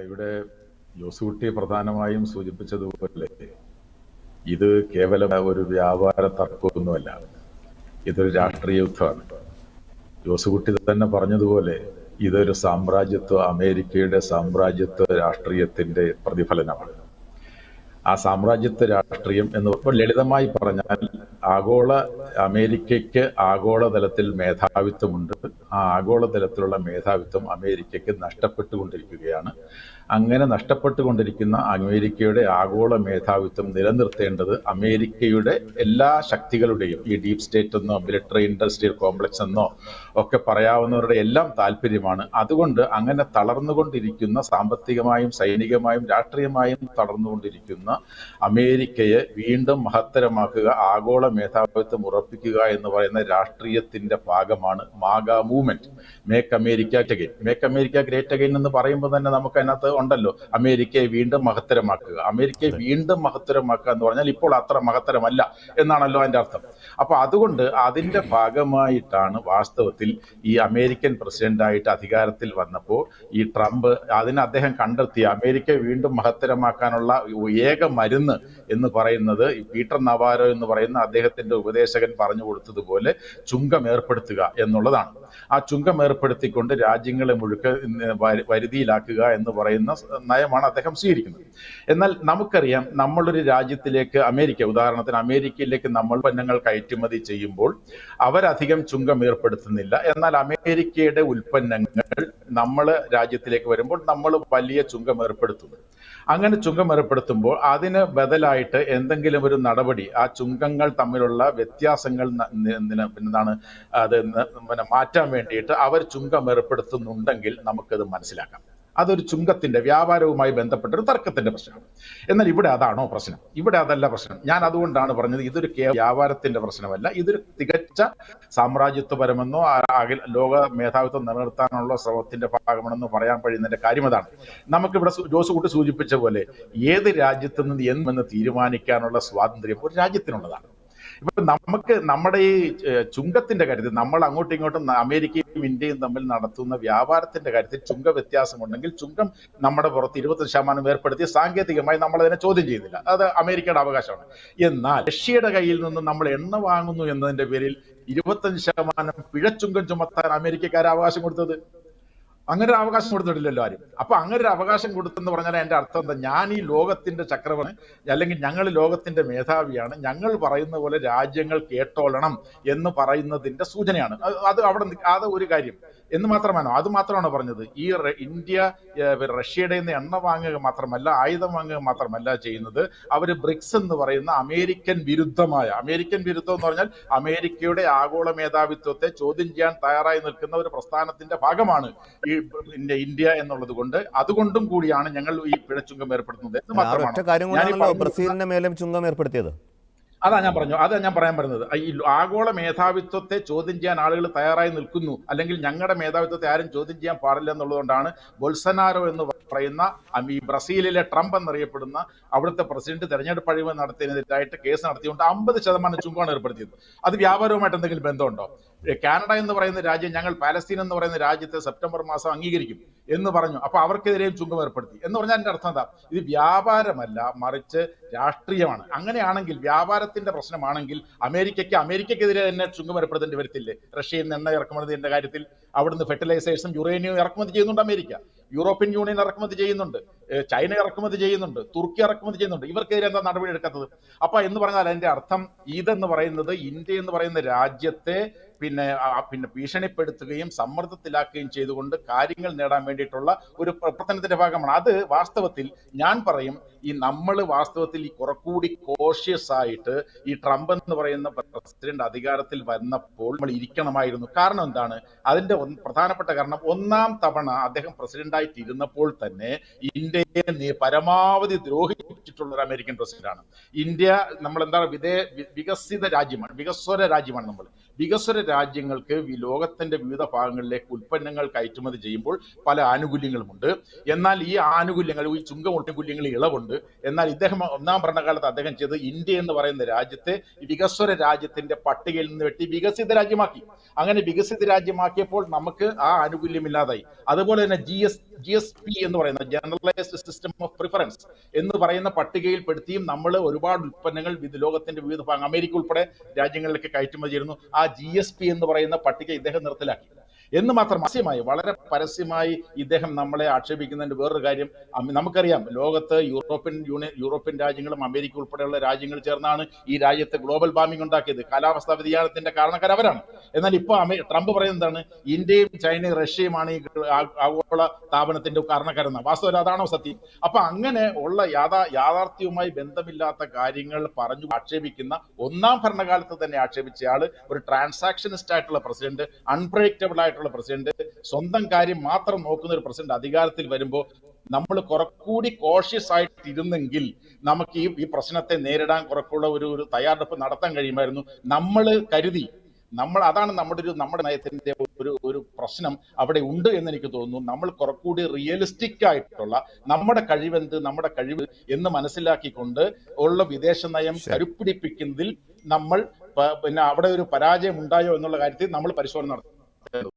ഇവിടെ ജോസുകുട്ടി പ്രധാനമായും സൂചിപ്പിച്ചതുപോലെ ഇത് കേവലം ഒരു വ്യാപാര തർക്കമൊന്നുമല്ല, ഇതൊരു രാഷ്ട്രീയ യുദ്ധമാണ്. ജോസുകുട്ടി തന്നെ പറഞ്ഞതുപോലെ ഇതൊരു അമേരിക്കയുടെ സാമ്രാജ്യത്വ രാഷ്ട്രീയത്തിന്റെ പ്രതിഫലനമാണ്. ആ സാമ്രാജ്യത്വ രാഷ്ട്രീയം എന്ന് ലളിതമായി പറഞ്ഞാൽ അമേരിക്കയ്ക്ക് ആഗോളതലത്തിൽ മേധാവിത്വമുണ്ട്. ആ ആഗോളതലത്തിലുള്ള മേധാവിത്വം അമേരിക്കയ്ക്ക് നഷ്ടപ്പെട്ടുകൊണ്ടിരിക്കുകയാണ്. അങ്ങനെ നഷ്ടപ്പെട്ടുകൊണ്ടിരിക്കുന്ന അമേരിക്കയുടെ ആഗോള മേധാവിത്വം നിലനിർത്തേണ്ടത് അമേരിക്കയുടെ എല്ലാ ശക്തികളുടെയും, ഈ ഡീപ് സ്റ്റേറ്റ് എന്നോ മിലിറ്ററി ഇൻഡസ്ട്രിയൽ കോംപ്ലക്സ് എന്നോ ഒക്കെ പറയാവുന്നവരുടെ എല്ലാം താല്പര്യമാണ്. അതുകൊണ്ട് അങ്ങനെ തളർന്നുകൊണ്ടിരിക്കുന്ന, സാമ്പത്തികമായും സൈനികമായും രാഷ്ട്രീയമായും തളർന്നുകൊണ്ടിരിക്കുന്ന അമേരിക്കയെ വീണ്ടും മഹത്തരമാക്കുക, ആഗോള മേധാവിത്വം ഉറപ്പിക്കുക എന്ന് പറയുന്ന രാഷ്ട്രീയത്തിന്റെ ഭാഗമാണ് MAGA movement. Make America again. Make America great again എന്ന് പറയുമ്പോൾ തന്നെ നമുക്ക് അതിനകത്ത് ഉണ്ടല്ലോ, അമേരിക്കയെ വീണ്ടും മഹത്തരമാക്കുക. അമേരിക്കയെ വീണ്ടും മഹത്തരമാക്കുക എന്ന് പറഞ്ഞാൽ ഇപ്പോൾ അത്ര മഹത്തരമല്ല എന്നാണല്ലോ അതിന്റെ അർത്ഥം. അപ്പൊ അതുകൊണ്ട് അതിന്റെ ഭാഗമായിട്ടാണ് വാസ്തവത്തിൽ ഈ അമേരിക്കൻ പ്രസിഡന്റായിട്ട് അധികാരത്തിൽ വന്നപ്പോൾ ഈ ട്രംപ് അദ്ദേഹം കണ്ടെത്തിയ അമേരിക്കയെ വീണ്ടും മഹത്തരമാക്കാനുള്ള ഏക മരുന്ന് എന്ന് പറയുന്നത് പീറ്റർ നവാരോ എന്ന് പറയുന്ന അദ്ദേഹത്തിന്റെ ഉപദേശകൻ പറഞ്ഞു കൊടുത്തതുപോലെ ചുങ്കം ഏർപ്പെടുത്തുക എന്നുള്ളതാണ്. ആ ചുങ്കം ഏർപ്പെടുത്തിക്കൊണ്ട് രാജ്യങ്ങളെ മുഴുക്ക വരുതിയിലാക്കുക എന്ന് പറയുന്ന നയമാണ് അദ്ദേഹം സ്വീകരിക്കുന്നത്. എന്നാൽ നമുക്കറിയാം, നമ്മളൊരു രാജ്യത്തിലേക്ക് ഉദാഹരണത്തിന് അമേരിക്കയിലേക്ക് നമ്മൾ ഉൽപ്പന്നങ്ങൾ കയറ്റുമതി ചെയ്യുമ്പോൾ അവരധികം ചുങ്കം ഏർപ്പെടുത്തുന്നില്ല. എന്നാൽ അമേരിക്കയുടെ ഉൽപ്പന്നങ്ങൾ നമ്മൾ രാജ്യത്തിലേക്ക് വരുമ്പോൾ നമ്മൾ വലിയ ചുങ്കം ഏർപ്പെടുത്തുന്നു. അങ്ങനെ ചുങ്കം ഏർപ്പെടുത്തുമ്പോൾ അതിന് ബദലായിട്ട് എന്തെങ്കിലും ഒരു നടപടി, ആ ചുങ്കങ്ങൾ തമ്മിലുള്ള വ്യത്യാസങ്ങൾ മാറ്റാൻ വേണ്ടിയിട്ട് അവർ ചുങ്കം ഏർപ്പെടുത്തുന്നുണ്ടെങ്കിൽ നമുക്കത് മനസ്സിലാക്കാം. അതൊരു ചുങ്കത്തിന്റെ, വ്യാപാരവുമായി ബന്ധപ്പെട്ട ഒരു തർക്കത്തിന്റെ പ്രശ്നമാണ്. എന്നാൽ ഇവിടെ അതാണോ പ്രശ്നം? ഇവിടെ അതല്ല പ്രശ്നം. ഞാൻ അതുകൊണ്ടാണ് പറഞ്ഞത് ഇതൊരു വ്യാപാരത്തിന്റെ പ്രശ്നമല്ല, ഇതൊരു തികച്ച സാമ്രാജ്യത്വപരമെന്നോ ലോക മേധാവിത്വം നിലനിർത്താനുള്ള ശ്രമത്തിന്റെ ഭാഗമാണെന്നോ പറയാൻ കഴിയുന്നതിന്റെ കാര്യം അതാണ്. നമുക്കിവിടെ ജോസുകുട്ടി സൂചിപ്പിച്ച പോലെ ഏത് രാജ്യത്തു നിന്ന് എന്തെന്ന് തീരുമാനിക്കാനുള്ള സ്വാതന്ത്ര്യം ഒരു രാജ്യത്തിനുള്ളതാണ്. ഇപ്പൊ നമുക്ക് നമ്മുടെ ഈ ചുങ്കത്തിന്റെ കാര്യത്തിൽ, നമ്മൾ അങ്ങോട്ടും ഇങ്ങോട്ടും അമേരിക്കയും ഇന്ത്യയും തമ്മിൽ നടത്തുന്ന വ്യാപാരത്തിന്റെ കാര്യത്തിൽ ചുങ്ക വ്യത്യാസമുണ്ടെങ്കിൽ ചുങ്കം നമ്മുടെ പുറത്ത് 25% ഏർപ്പെടുത്തി സാങ്കേതികമായി നമ്മൾ അതിനെ ചോദ്യം ചെയ്യുന്നില്ല, അത് അമേരിക്കയുടെ അവകാശമാണ്. എന്നാൽ റഷ്യയുടെ കയ്യിൽ നിന്ന് നമ്മൾ എണ്ണ വാങ്ങുന്നു എന്നതിന്റെ പേരിൽ 25% പിഴച്ചുങ്കം ചുമത്താൻ അമേരിക്കക്കാർ അവകാശം കൊടുത്തത്? അങ്ങനെ ഒരു അവകാശം കൊടുത്തിട്ടില്ലല്ലോ ആരും. അപ്പൊ അങ്ങനെ ഒരു അവകാശം കൊടുത്തെന്ന് പറഞ്ഞാൽ എന്റെ അർത്ഥം എന്താ? ഞാൻ ഈ ലോകത്തിന്റെ ചക്രവർത്തി, അല്ലെങ്കിൽ ഞങ്ങൾ ലോകത്തിന്റെ മേധാവിയാണ്, ഞങ്ങൾ പറയുന്ന പോലെ രാജ്യങ്ങൾ കേട്ടോളണം എന്ന് പറയുന്നതിന്റെ സൂചനയാണ് അത്. അത് ഒരു കാര്യം എന്ന് മാത്രമാണോ? അത് മാത്രമാണോ പറഞ്ഞത്? ഈ ഇന്ത്യ റഷ്യയുടെ നിന്ന് എണ്ണ വാങ്ങുക മാത്രമല്ല, ആയുധം വാങ്ങുക മാത്രമല്ല ചെയ്യുന്നത്, അവർ ബ്രിക്സ് എന്ന് പറയുന്ന അമേരിക്കൻ വിരുദ്ധം എന്ന് പറഞ്ഞാൽ അമേരിക്കയുടെ ആഗോള മേധാവിത്വത്തെ ചോദ്യം ചെയ്യാൻ തയ്യാറായി നിൽക്കുന്ന ഒരു പ്രസ്ഥാനത്തിന്റെ ഭാഗമാണ് ഈ ഇന്ത്യ എന്നുള്ളത് കൊണ്ട്, അതുകൊണ്ടും കൂടിയാണ് ഞങ്ങൾ ഈ പിഴച്ചുങ്കം ഏർപ്പെടുത്തുന്നത് എന്ന് മാത്രമാണ്. ബ്രസീലിന്റെ മേലും ചുങ്കം ഏർപ്പെടുത്തിയത് അതാ ഞാൻ പറയാൻ പറയുന്നത്. ഈ ആഗോള മേധാവിത്വത്തെ ചോദ്യം ചെയ്യാൻ ആളുകൾ തയ്യാറായി നിൽക്കുന്നു, അല്ലെങ്കിൽ ഞങ്ങളുടെ മേധാവിത്വത്തെ ആരും ചോദ്യം ചെയ്യാൻ പാടില്ല എന്നുള്ളതുകൊണ്ടാണ് ബൊൾസനാരോ എന്ന് പറയുന്ന ഈ ബ്രസീലിലെ ട്രംപ് എന്നറിയപ്പെടുന്ന അവിടുത്തെ പ്രസിഡന്റ് തെരഞ്ഞെടുപ്പ് അഴിമതി നടത്തിയതിനെതിരായിട്ട് കേസ് നടത്തിക്കൊണ്ട് 50% ചുങ്കമാണ് ഏർപ്പെടുത്തിയത്. അത് വ്യാപാരവുമായിട്ട് എന്തെങ്കിലും ബന്ധമുണ്ടോ? കാനഡ എന്ന് പറയുന്ന രാജ്യം ഞങ്ങൾ പാലസ്തീൻ എന്ന് പറയുന്ന രാജ്യത്തെ സെപ്റ്റംബർ മാസം അംഗീകരിക്കും എന്ന് പറഞ്ഞു. അപ്പൊ അവർക്കെതിരെയും ചുങ്കം ഏർപ്പെടുത്തി എന്ന് പറഞ്ഞാൽ എന്റെ അർത്ഥം എന്താ? ഇത് വ്യാപാരമല്ല, മറിച്ച് രാഷ്ട്രീയമാണ്. അങ്ങനെയാണെങ്കിൽ, വ്യാപാരത്തിന്റെ പ്രശ്നമാണെങ്കിൽ അമേരിക്കക്കെതിരെ തന്നെ ചുങ്കം ഏർപ്പെടുത്തേണ്ടി വരത്തില്ലേ? റഷ്യയിൽ നിന്ന് എണ്ണ ഇറക്കുമതിന്റെ കാര്യത്തിൽ അവിടുന്ന് ഫെർട്ടിലൈസേഴ്സും യുറേനിയവും ഇറക്കുമതി ചെയ്യുന്നുണ്ട് അമേരിക്ക. യൂറോപ്യൻ യൂണിയൻ ഇറക്കുമതി ചെയ്യുന്നുണ്ട്, ചൈന ഇറക്കുമതി ചെയ്യുന്നുണ്ട്, തുർക്കി ഇറക്കുമതി ചെയ്യുന്നുണ്ട്. ഇവർക്കെതിരെ എന്താ നടപടി എടുക്കാത്തത്? അപ്പൊ എന്ന് പറഞ്ഞാൽ അതിന്റെ അർത്ഥം ഇതെന്ന് പറയുന്നത് ഇന്ത്യ എന്ന് പറയുന്ന രാജ്യത്തെ പിന്നെ ഭീഷണിപ്പെടുത്തുകയും സമ്മർദ്ദത്തിലാക്കുകയും ചെയ്തുകൊണ്ട് കാര്യങ്ങൾ നേടാൻ വേണ്ടിയിട്ടുള്ള ഒരു പ്രവർത്തനത്തിന്റെ ഭാഗമാണ്. അത് വാസ്തവത്തിൽ ഞാൻ പറയും, നമ്മൾ വാസ്തവത്തിൽ ഈ കുറച്ചുകൂടി കോഷ്യസ് ആയിട്ട് ഈ ട്രംപ് എന്ന് പറയുന്ന പ്രസിഡന്റ് അധികാരത്തിൽ വന്നപ്പോൾ നമ്മൾ ഇരിക്കണമായിരുന്നു. കാരണം എന്താണ്? അതിന്റെ പ്രധാനപ്പെട്ട കാരണം, ഒന്നാം തവണ അദ്ദേഹം പ്രസിഡന്റായിട്ട് ഇരുന്നപ്പോൾ തന്നെ ഇന്ത്യയെ പരമാവധി ദ്രോഹിച്ചിട്ടുള്ള ഒരു അമേരിക്കൻ പ്രസിഡന്റാണ്. ഇന്ത്യ നമ്മൾ എന്താണ് വികസിത രാജ്യമാണ്, വികസ്വര രാജ്യമാണ് നമ്മൾ. വികസ്വര രാജ്യങ്ങൾക്ക് ലോകത്തിന്റെ വിവിധ ഭാഗങ്ങളിലേക്ക് ഉൽപ്പന്നങ്ങൾ കയറ്റുമതി ചെയ്യുമ്പോൾ പല ആനുകൂല്യങ്ങളുമുണ്ട്. എന്നാൽ ഈ ആനുകൂല്യങ്ങൾ, ഈ ചുങ്കം ആനുകൂല്യങ്ങൾ ഇളവുണ്ട്. എന്നാൽ ഇദ്ദേഹം ഒന്നാം ഭരണകാലത്ത് അദ്ദേഹം ചെയ്ത് ഇന്ത്യ എന്ന് പറയുന്ന രാജ്യത്തെ വികസ്വര രാജ്യത്തിന്റെ പട്ടികയിൽ നിന്ന് വെട്ടി വികസിത രാജ്യമാക്കി. അങ്ങനെ വികസിത രാജ്യമാക്കിയപ്പോൾ നമുക്ക് ആ ആനുകൂല്യമില്ലാതായി. അതുപോലെ തന്നെ GSP എന്ന് പറയുന്ന ജനറലൈസ്ഡ് സിസ്റ്റം ഓഫ് പ്രിഫറൻസ് എന്ന് പറയുന്ന പട്ടികയിൽപ്പെടുത്തിയും നമ്മൾ ഒരുപാട് ഉൽപ്പന്നങ്ങൾ ലോകത്തിന്റെ വിവിധ ഭാഗം, അമേരിക്ക ഉൾപ്പെടെ രാജ്യങ്ങളിലേക്ക് കയറ്റുമതി ചെയ്യുന്നു. ആ GSP എന്ന് പറയുന്ന പട്ടിക ഇദ്ദേഹം നിർത്തലാക്കി. എന്ന് മാത്രം വളരെ പരസ്യമായി ഇദ്ദേഹം നമ്മളെ ആക്ഷേപിക്കുന്നതിന്റെ വേറൊരു കാര്യം, നമുക്കറിയാം ലോകത്ത് യൂറോപ്യൻ രാജ്യങ്ങളും അമേരിക്ക ഉൾപ്പെടെയുള്ള രാജ്യങ്ങൾ ചേർന്നാണ് ഈ രാജ്യത്ത് ഗ്ലോബൽ വാർമിംഗ് ഉണ്ടാക്കിയത്. കാലാവസ്ഥാ വ്യതിയാനത്തിന്റെ കാരണക്കാർ അവരാണ്. എന്നാൽ ഇപ്പൊ ട്രംപ് പറയുന്നത് എന്താണ്? ഇന്ത്യയും ചൈനയും റഷ്യയുമാണ് ഈ ആഗോള താപനത്തിന്റെ കാരണക്കാരെന്ന. വാസ്തവം അതാണോ സത്യം? അപ്പൊ അങ്ങനെ ഉള്ള യാഥാർത്ഥ്യവുമായി ബന്ധമില്ലാത്ത കാര്യങ്ങൾ പറഞ്ഞു ആക്ഷേപിക്കുന്ന, ഒന്നാം ഭരണകാലത്ത് തന്നെ ആക്ഷേപിച്ചയാള്, ഒരു ട്രാൻസാക്ഷനിസ്റ്റ് ആയിട്ടുള്ള പ്രസിഡന്റ്, അൺപ്രഡിക്റ്റബിൾ ആയിട്ടുള്ള പ്രസിഡന്റ്, സ്വന്തം കാര്യം മാത്രം നോക്കുന്ന ഒരു പ്രസിഡന്റ് അധികാരത്തിൽ വരുമ്പോൾ നമ്മൾ കുറച്ചുകൂടി കോഷ്യസ് ആയിട്ടിരുന്നെങ്കിൽ നമുക്ക് ഈ പ്രശ്നത്തെ നേരിടാൻ കുറച്ചുകൂടെ ഒരു തയ്യാറെടുപ്പ് നടത്താൻ കഴിയുമായിരുന്നു. നമ്മൾ കരുതി, അതാണ് നമ്മുടെ നയത്തിന്റെ ഒരു പ്രശ്നം അവിടെ ഉണ്ട് എന്ന് എനിക്ക് തോന്നുന്നു. നമ്മൾ കുറച്ചുകൂടി റിയലിസ്റ്റിക് ആയിട്ടുള്ള നമ്മുടെ കഴിവ് എന്ന് മനസ്സിലാക്കിക്കൊണ്ട് ഉള്ള വിദേശ നയം കരുപ്പിടിപ്പിക്കുന്നതിൽ നമ്മൾ പിന്നെ അവിടെ ഒരു പരാജയം ഉണ്ടായോ എന്നുള്ള കാര്യത്തിൽ നമ്മൾ പരിശോധന നടത്തും.